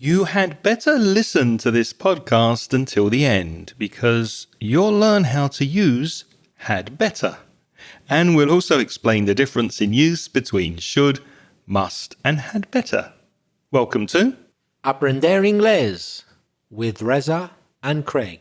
You had better listen to this podcast until the end because you'll learn how to use had better. And we'll also explain the difference in use between should, must and had better. Welcome to Aprender Inglés with Reza and Craig.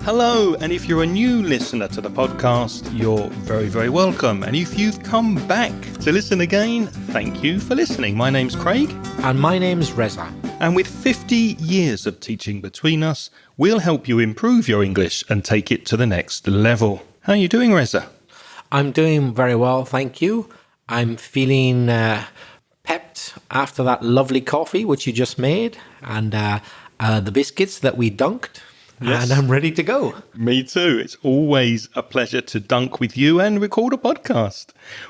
Hello, and if you're a new listener to the podcast, you're very, very welcome. And if you've come back to listen again, thank you for listening. My name's Craig. And my name's Reza. And with 50 years of teaching between us, we'll help you improve your English and take it to the next level. How are you doing, Reza? I'm doing very well, thank you. I'm feeling pepped after that lovely coffee which you just made and the biscuits that we dunked. Yes. And I'm ready to go. Me too. It's always a pleasure to dunk with you and record a podcast.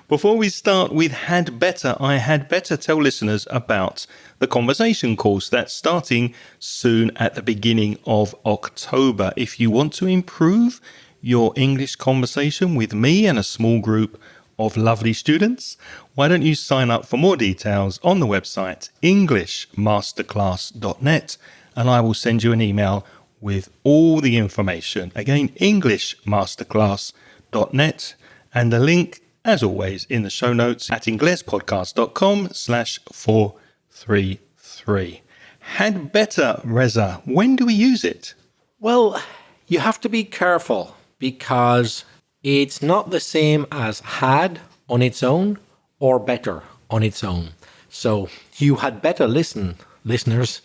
Before we start with Had Better, I had better tell listeners about the conversation course that's starting soon at the beginning of October. If you want to improve your English conversation with me and a small group of lovely students, why don't you sign up for more details on the website englishmasterclass.net and I will send you an email with all the information. Again, englishmasterclass.net and the link, as always, in the show notes at inglespodcast.com/433. Had better, Reza. When do we use it? Well, you have to be careful because it's not the same as had on its own or better on its own. So you had better listen, listeners,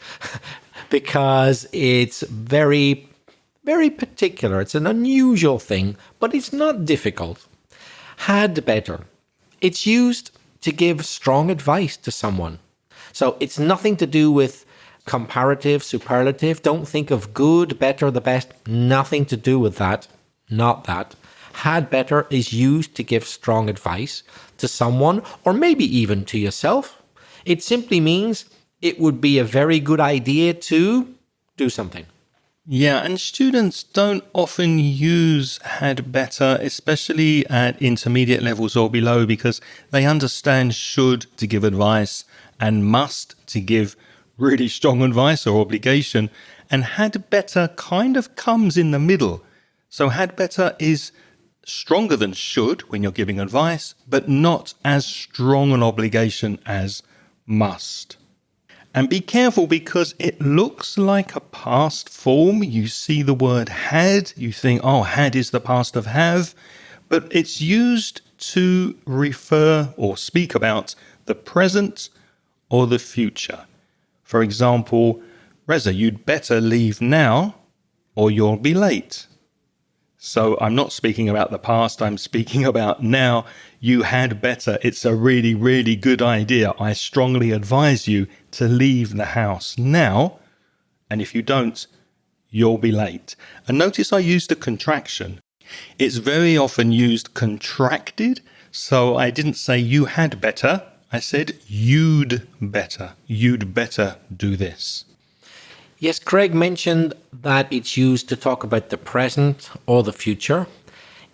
because it's very, very particular. It's an unusual thing, but it's not difficult. Had better. It's used to give strong advice to someone. So it's nothing to do with comparative, superlative. Don't think of good, better, the best. Nothing to do with that. Not that. Had better is used to give strong advice to someone or maybe even to yourself. It simply means it would be a very good idea to do something. Yeah, and students don't often use had better, especially at intermediate levels or below, because they understand should to give advice and must to give really strong advice or obligation. And had better kind of comes in the middle. So had better is stronger than should when you're giving advice, but not as strong an obligation as must. And be careful because it looks like a past form. You see the word had, you think, oh, had is the past of have, but it's used to refer or speak about the present or the future. For example, Reza, you'd better leave now or you'll be late. So I'm not speaking about the past, I'm speaking about now. You had better. It's a really, really good idea. I strongly advise you to leave the house now. And if you don't, you'll be late. And notice I used a contraction. It's very often used contracted. So I didn't say you had better. I said you'd better. You'd better do this. Yes, Craig mentioned that it's used to talk about the present or the future.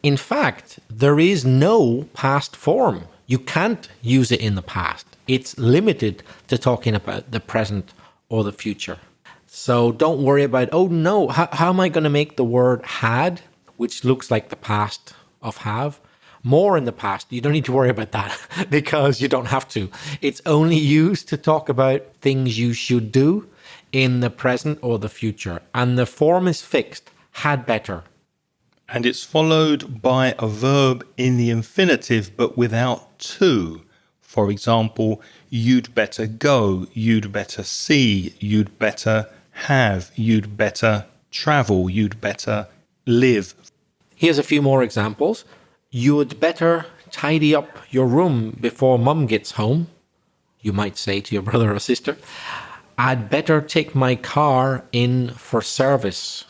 In fact, there is no past form. You can't use it in the past. It's limited to talking about the present or the future. So don't worry about, oh no, how am I going to make the word had, which looks like the past of have, more in the past? You don't need to worry about that because you don't have to. It's only used to talk about things you should do in the present or the future. And the form is fixed, had better. And it's followed by a verb in the infinitive, but without to. For example, you'd better go, you'd better see, you'd better have, you'd better travel, you'd better live. Here's a few more examples. You'd better tidy up your room before Mum gets home. You might say to your brother or sister. I'd better take my car in for service.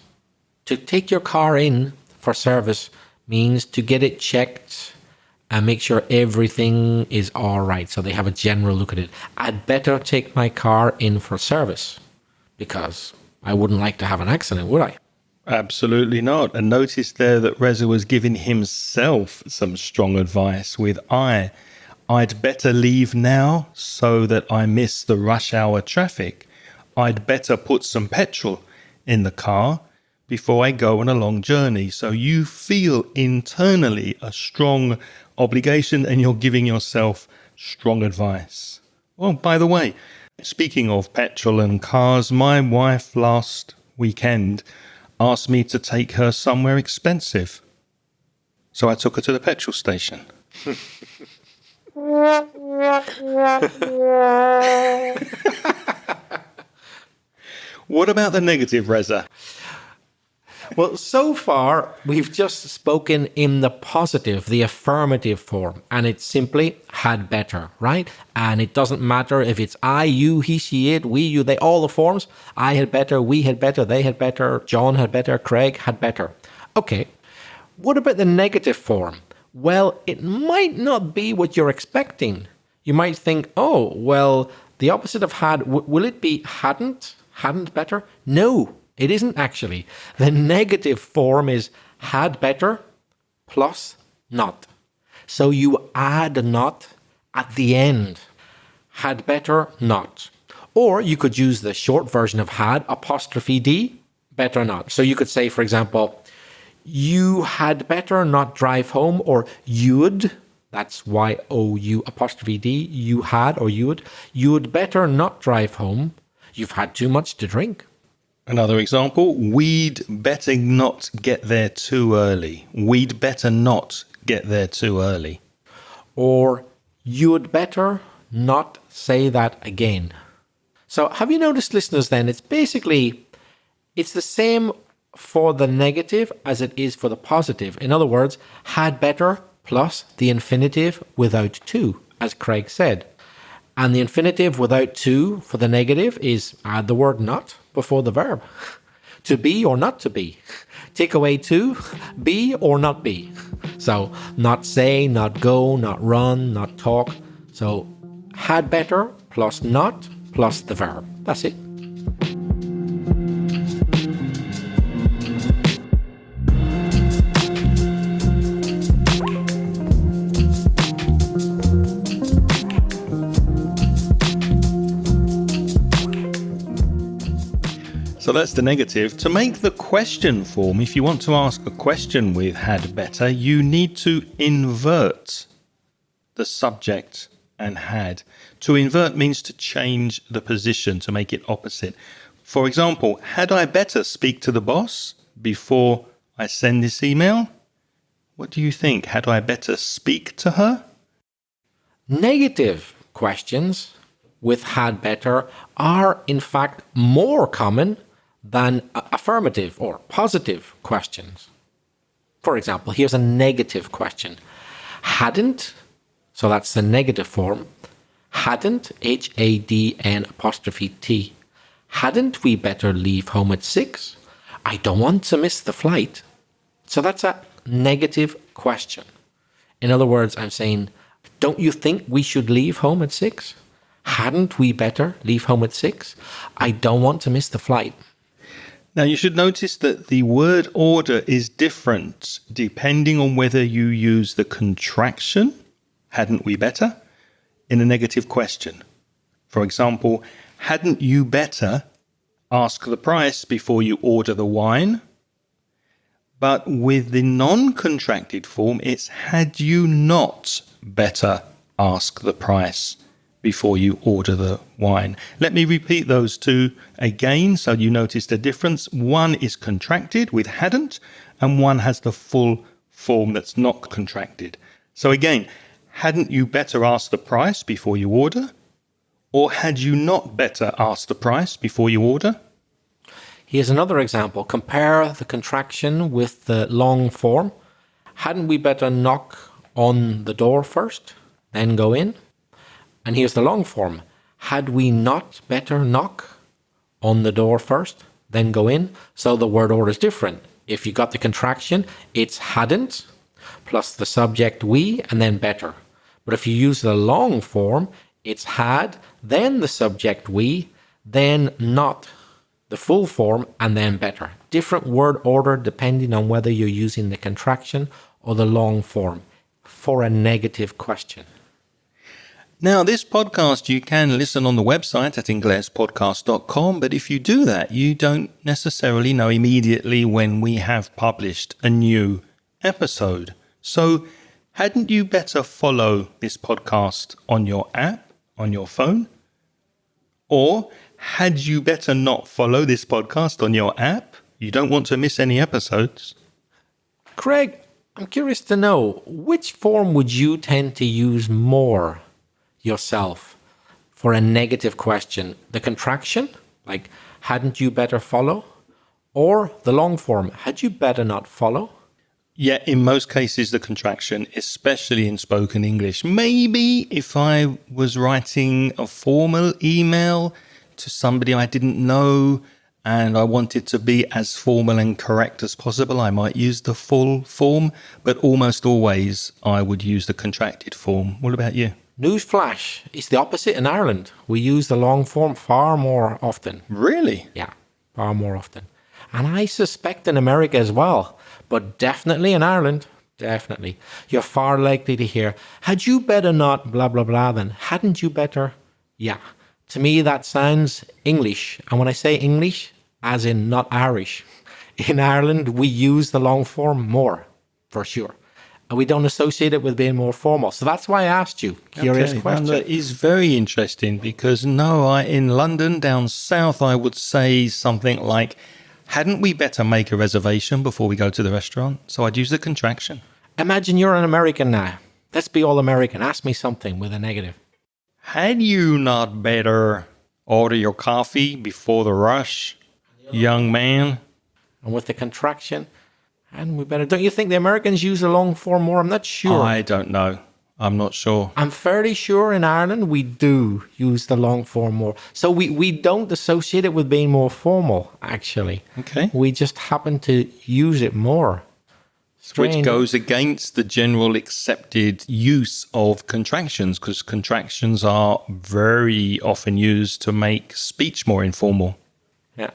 To take your car in for service means to get it checked and make sure everything is all right. So they have a general look at it. I'd better take my car in for service because I wouldn't like to have an accident, would I? Absolutely not. And notice there that Reza was giving himself some strong advice with I'd better leave now so that I miss the rush hour traffic. I'd better put some petrol in the car before I go on a long journey. So you feel internally a strong obligation and you're giving yourself strong advice. Well, by the way, speaking of petrol and cars, my wife last weekend asked me to take her somewhere expensive. So I took her to the petrol station. What about the negative, Reza? Well, so far, we've just spoken in the positive, the affirmative form, and it's simply had better, right? And it doesn't matter if it's I, you, he, she, it, we, you, they, all the forms. I had better, we had better, they had better, John had better, Craig had better. Okay, what about the negative form? Well, it might not be what you're expecting. You might think, oh, well, the opposite of had, will it be hadn't? Hadn't better? No. It isn't actually. The negative form is had better plus not. So you add not at the end. Had better not. Or you could use the short version of had apostrophe D, better not. So you could say, for example, you had better not drive home, or you'd, that's Y-O-U apostrophe D, you had or you'd better not drive home. You've had too much to drink. Another example, we'd better not get there too early. We'd better not get there too early. Or you'd better not say that again. So have you noticed, listeners, then, it's the same for the negative as it is for the positive. In other words, had better plus the infinitive without to, as Craig said. And the infinitive without to for the negative is add the word not before the verb. To be or not to be. Take away to, be or not be. So not say, not go, not run, not talk. So had better plus not plus the verb. That's it. So that's the negative. To make the question form, if you want to ask a question with had better, you need to invert the subject and had. To invert means to change the position, to make it opposite. For example, had I better speak to the boss before I send this email? What do you think? Had I better speak to her? Negative questions with had better are in fact more common than affirmative or positive questions. For example, here's a negative question. Hadn't, so that's the negative form, hadn't, H-A-D-N apostrophe T, hadn't we better leave home at 6? I don't want to miss the flight. So that's a negative question. In other words, I'm saying, don't you think we should leave home at 6? Hadn't we better leave home at 6? I don't want to miss the flight. Now, you should notice that the word order is different depending on whether you use the contraction, hadn't we better, in a negative question. For example, hadn't you better ask the price before you order the wine? But with the non-contracted form, it's had you not better ask the price before you order the wine. Let me repeat those two again so you notice the difference. One is contracted with hadn't, and one has the full form that's not contracted. So again, hadn't you better ask the price before you order? Or had you not better ask the price before you order? Here's another example. Compare the contraction with the long form. Hadn't we better knock on the door first, then go in? And here's the long form. Had we not better knock on the door first, then go in? So the word order is different. If you got the contraction, it's hadn't plus the subject we and then better. But if you use the long form, it's had, then the subject we, then not, the full form, and then better. different word order depending on whether you're using the contraction or the long form for a negative question. Now, this podcast you can listen on the website at inglespodcast.com, but if you do that, you don't necessarily know immediately when we have published a new episode. So, hadn't you better follow this podcast on your app, on your phone? Or had you better not follow this podcast on your app? You don't want to miss any episodes. Craig, I'm curious to know, which form would you tend to use more yourself for a negative question? The contraction, like, hadn't you better follow? Or the long form, had you better not follow? Yeah, in most cases, the contraction, especially in spoken English. Maybe if I was writing a formal email to somebody I didn't know and I wanted to be as formal and correct as possible, I might use the full form, but almost always I would use the contracted form. What about you? Newsflash, it's the opposite in Ireland. We use the long form far more often. Really? Yeah, far more often. And I suspect in America as well, but definitely in Ireland, definitely. You're far likely to hear, had you better not blah, blah, blah, then hadn't you better? Yeah. To me, that sounds English. And when I say English, as in not Irish, in Ireland, we use the long form more, for sure. And we don't associate it with being more formal. So that's why I asked you. Curious question. That is very interesting because in London, down south, I would say something like, hadn't we better make a reservation before we go to the restaurant? So I'd use the contraction. Imagine you're an American now. Let's be all American. Ask me something with a negative. Had you not better order your coffee before the rush, young man? And with the contraction, and we better. Don't you think the Americans use the long form more? I'm not sure. I don't know. I'm not sure. I'm fairly sure in Ireland we do use the long form more. So we don't associate it with being more formal, actually. Okay. We just happen to use it more. Strange. Which goes against the general accepted use of contractions, because contractions are very often used to make speech more informal. Yeah.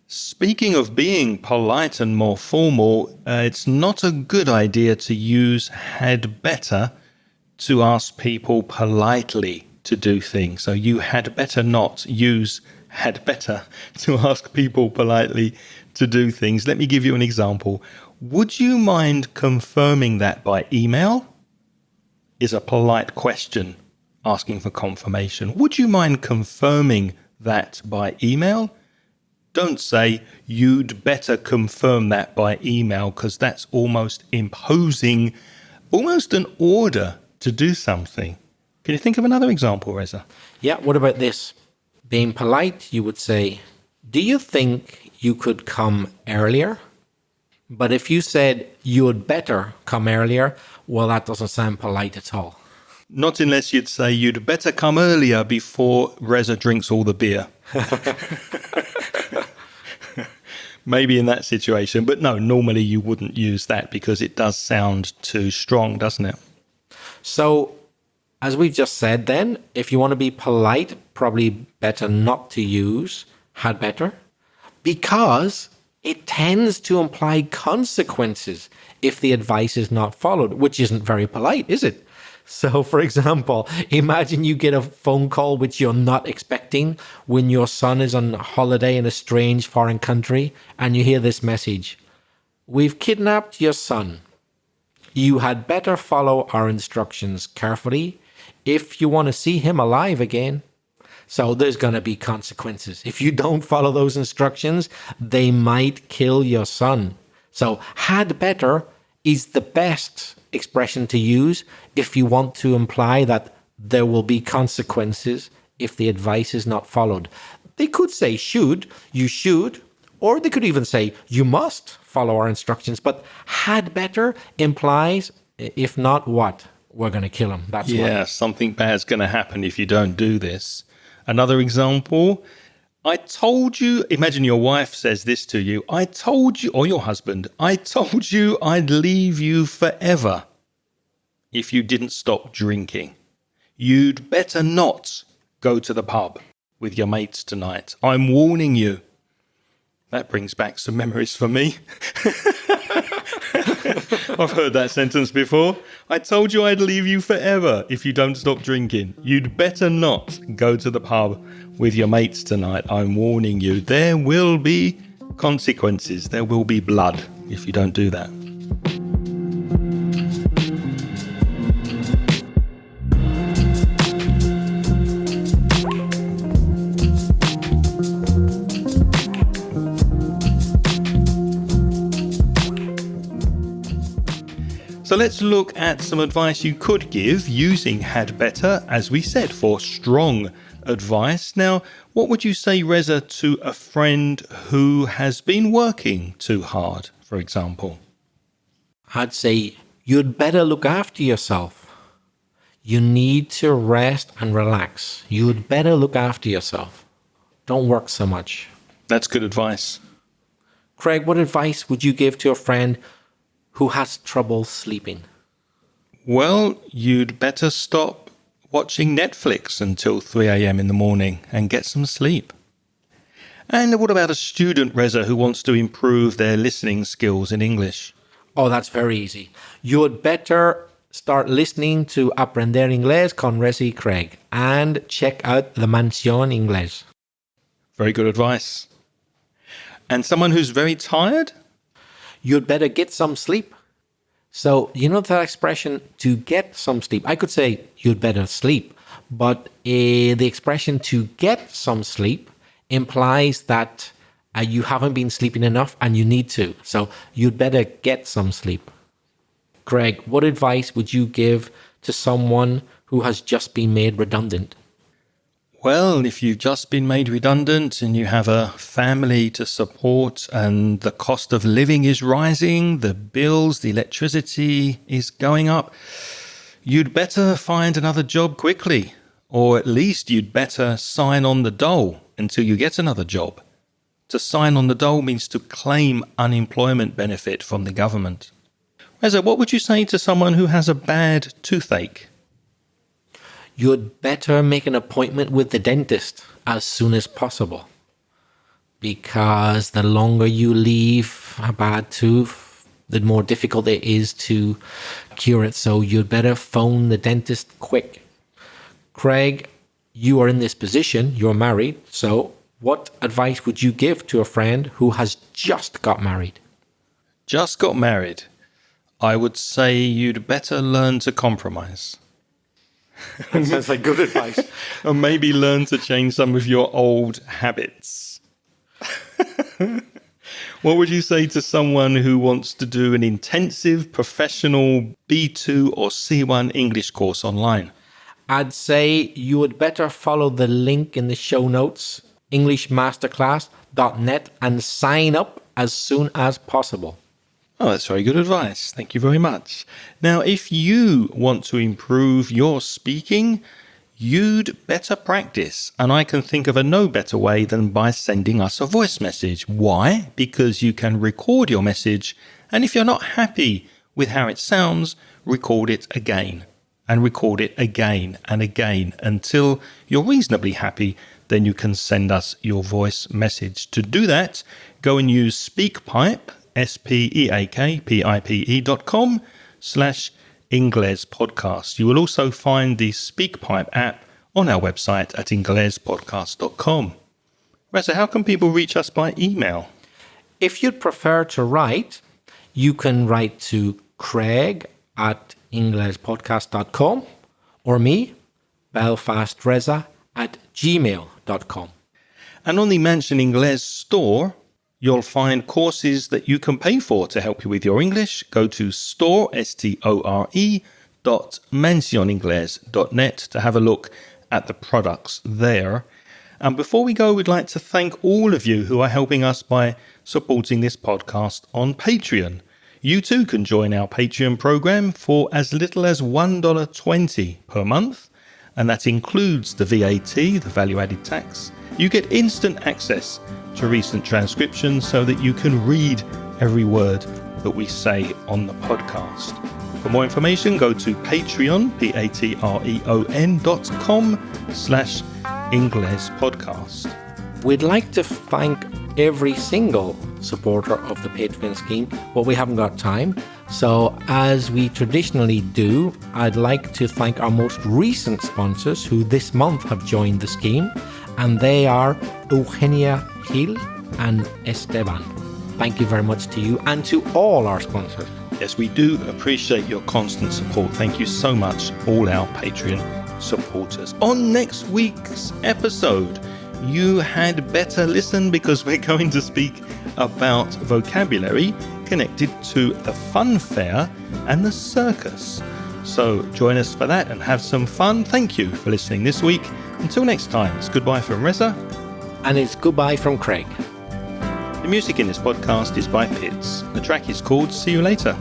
Speaking of being polite and more formal, it's not a good idea to use had better to ask people politely to do things. So you had better not use had better to ask people politely to do things. Let me give you an example. Would you mind confirming that by email? Is a polite question asking for confirmation. Would you mind confirming that by email? Don't say, you'd better confirm that by email, because that's almost imposing almost an order to do something. Can you think of another example, Reza? Yeah, what about this? Being polite, you would say, do you think you could come earlier? But if you said you'd better come earlier, well, that doesn't sound polite at all. Not unless you'd say you'd better come earlier before Reza drinks all the beer. Maybe in that situation. But no, normally you wouldn't use that because it does sound too strong, doesn't it? So, as we've just said then, if you want to be polite, probably better not to use had better, because it tends to imply consequences if the advice is not followed, which isn't very polite, is it? So, for example, imagine you get a phone call which you're not expecting when your son is on holiday in a strange foreign country, and you hear this message: we've kidnapped your son. You had better follow our instructions carefully if you want to see him alive again. So there's going to be consequences. If you don't follow those instructions, they might kill your son. So had better is the best expression to use if you want to imply that there will be consequences if the advice is not followed. They could say should, you should, or they could even say you must follow our instructions. But had better implies, if not what? We're going to kill him. That's what. Yeah, something bad's going to happen if you don't do this. Another example, I told you, imagine your wife says this to you, I told you, or your husband, I told you I'd leave you forever if you didn't stop drinking. You'd better not go to the pub with your mates tonight. I'm warning you. That brings back some memories for me. I've heard that sentence before. I told you I'd leave you forever if you don't stop drinking. You'd better not go to the pub with your mates tonight. I'm warning you. There will be consequences. There will be blood if you don't do that. So let's look at some advice you could give using had better, as we said, for strong advice. Now, what would you say, Reza, to a friend who has been working too hard, for example? I'd say you'd better look after yourself. You need to rest and relax. You'd better look after yourself. Don't work so much. That's good advice. Craig, what advice would you give to a friend who has trouble sleeping? Well, you'd better stop watching Netflix until 3 a.m. in the morning and get some sleep. And what about a student, Reza, who wants to improve their listening skills in English? Oh, that's very easy. You'd better start listening to Aprender Inglés con Reza Craig and check out the Mansión Inglés. Very good advice. And someone who's very tired? You'd better get some sleep. So, you know that expression, to get some sleep? I could say you'd better sleep, but the expression to get some sleep implies that you haven't been sleeping enough and you need to. So, you'd better get some sleep. Greg, what advice would you give to someone who has just been made redundant? Well, if you've just been made redundant and you have a family to support and the cost of living is rising, the bills, the electricity is going up, you'd better find another job quickly, or at least you'd better sign on the dole until you get another job. To sign on the dole means to claim unemployment benefit from the government. Reza, what would you say to someone who has a bad toothache? You'd better make an appointment with the dentist as soon as possible, because the longer you leave a bad tooth, the more difficult it is to cure it. So you'd better phone the dentist quick. Craig, you are in this position, you're married, so what advice would you give to a friend who has just got married? Just got married. I would say you'd better learn to compromise. That sounds like good advice. Or maybe learn to change some of your old habits. What would you say to someone who wants to do an intensive professional B2 or C1 English course online? I'd say you would better follow the link in the show notes, englishmasterclass.net, and sign up as soon as possible. Oh, that's very good advice. Thank you very much. Now, if you want to improve your speaking, you'd better practice. And I can think of a no better way than by sending us a voice message. Why? Because you can record your message. And if you're not happy with how it sounds, record it again. And record it again and again until you're reasonably happy. Then you can send us your voice message. To do that, go and use SpeakPipe. speakpipe.com/Ingles podcast. You will also find the SpeakPipe app on our website at inglespodcast.com. Reza, how can people reach us by email? If you'd prefer to write, you can write to Craig@inglespodcast.com or me, belfastreza@gmail.com. And on the Mansion Ingles store, you'll find courses that you can pay for to help you with your English. Go to store.mansioningles.net to have a look at the products there. And before we go, we'd like to thank all of you who are helping us by supporting this podcast on Patreon. You too can join our Patreon program for as little as $1.20 per month. And that includes the VAT, the value-added tax. You get instant access to recent transcriptions so that you can read every word that we say on the podcast. For more information, go to Patreon, patreon.com/Ingles podcast. We'd like to thank every single supporter of the Patreon scheme, but we haven't got time. So as we traditionally do, I'd like to thank our most recent sponsors who this month have joined the scheme, and they are Eugenia Gil and Esteban. Thank you very much to you and to all our sponsors. Yes, we do appreciate your constant support. Thank you so much, all our Patreon supporters. On next week's episode, you had better listen because we're going to speak about vocabulary connected to the fun fair and the circus. So join us for that and have some fun. Thank you for listening this week. Until next time, it's goodbye from Reza. And it's goodbye from Craig. The music in this podcast is by Pitts. The track is called See You Later.